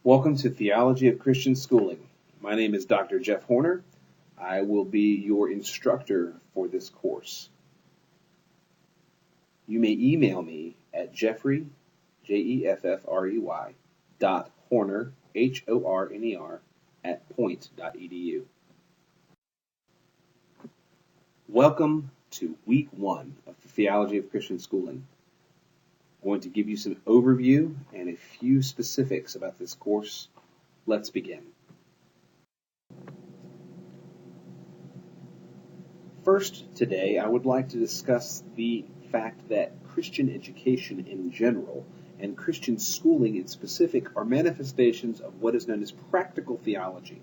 Welcome to Theology of Christian Schooling. My name is Dr. Jeff Horner. I will be your instructor for this course. You may email me at Jeffrey, Jeffrey, .Horner, Horner, @point.edu. Welcome to week 1 of the Theology of Christian Schooling. I'm going to give you some overview and a few specifics about this course. Let's begin. First, today, I would like to discuss the fact that Christian education in general and Christian schooling in specific are manifestations of what is known as practical theology.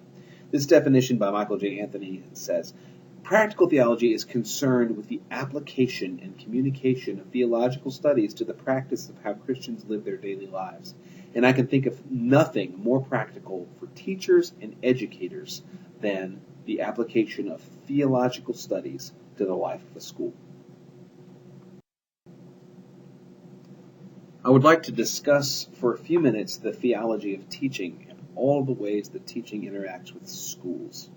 This definition by Michael J. Anthony says, practical theology is concerned with the application and communication of theological studies to the practice of how Christians live their daily lives. And I can think of nothing more practical for teachers and educators than the application of theological studies to the life of a school. I would like to discuss for a few minutes the theology of teaching and all the ways that teaching interacts with schools.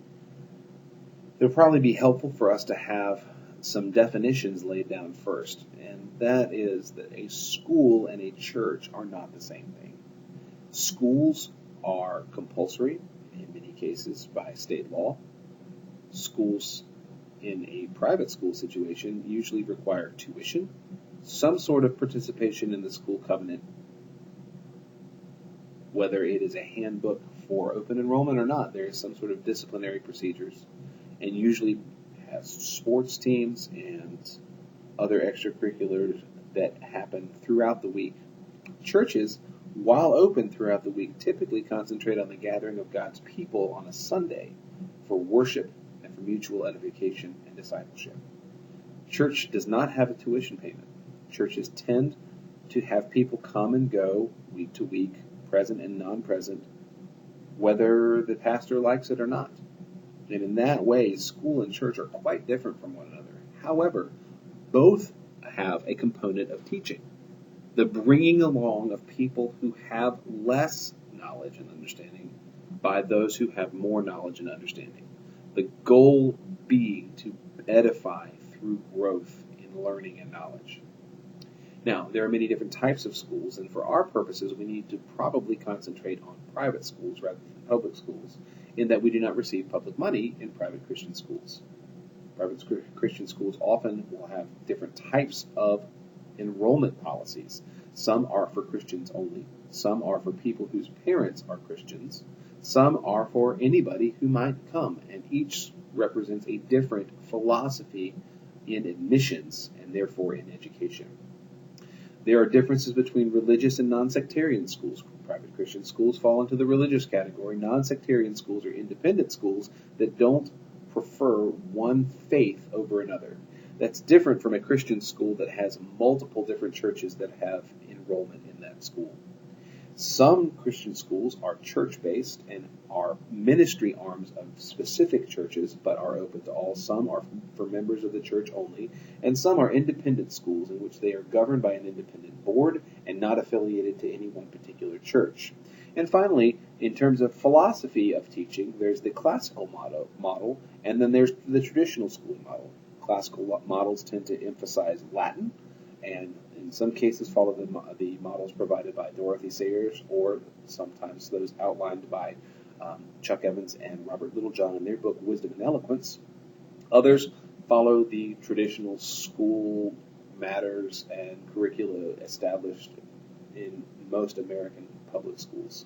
It'll probably be helpful for us to have some definitions laid down first, and that is that a school and a church are not the same thing. Schools are compulsory, in many cases by state law. Schools in a private school situation usually require tuition, some sort of participation in the school covenant, whether it is a handbook for open enrollment or not. There is some sort of disciplinary procedures, and usually has sports teams and other extracurriculars that happen throughout the week. Churches, while open throughout the week, typically concentrate on the gathering of God's people on a Sunday for worship and for mutual edification and discipleship. Church does not have a tuition payment. Churches tend to have people come and go week to week, present and non-present, whether the pastor likes it or not. And in that way, school and church are quite different from one another. However, both have a component of teaching, the bringing along of people who have less knowledge and understanding by those who have more knowledge and understanding. The goal being to edify through growth in learning and knowledge. Now, there are many different types of schools, and for our purposes, we need to probably concentrate on private schools rather than public schools, in that we do not receive public money in private Christian schools. Private Christian schools often will have different types of enrollment policies. Some are for Christians only. Some are for people whose parents are Christians. Some are for anybody who might come, and each represents a different philosophy in admissions and therefore in education. There are differences between religious and non-sectarian schools. Private Christian schools fall into the religious category. Non-sectarian schools are independent schools that don't prefer one faith over another. That's different from a Christian school that has multiple different churches that have enrollment in that school. Some Christian schools are church-based and are ministry arms of specific churches, but are open to all. Some are for members of the church only, and some are independent schools in which they are governed by an independent board and not affiliated to any one particular church. And finally, in terms of philosophy of teaching, there's the classical model, and then there's the traditional schooling model. Classical models tend to emphasize Latin, and in some cases follow the models provided by Dorothy Sayers, or sometimes those outlined by Chuck Evans and Robert Littlejohn in their book Wisdom and Eloquence. Others follow the traditional school matters and curricula established in most American public schools.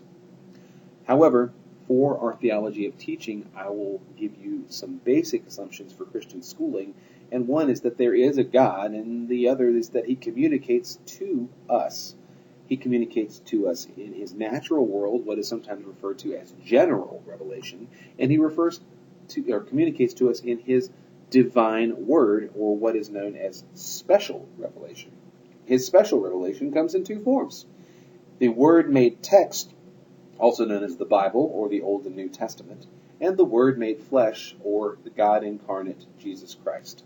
However, for our theology of teaching, I will give you some basic assumptions for Christian schooling, and one is that there is a God, and the other is that He communicates to us. He communicates to us in His natural world, what is sometimes referred to as general revelation, and He communicates to us in His divine word, or what is known as special revelation. His special revelation comes in two forms: the Word made text, also known as the Bible or the Old and New Testament, and the Word made flesh, or the God incarnate, Jesus Christ.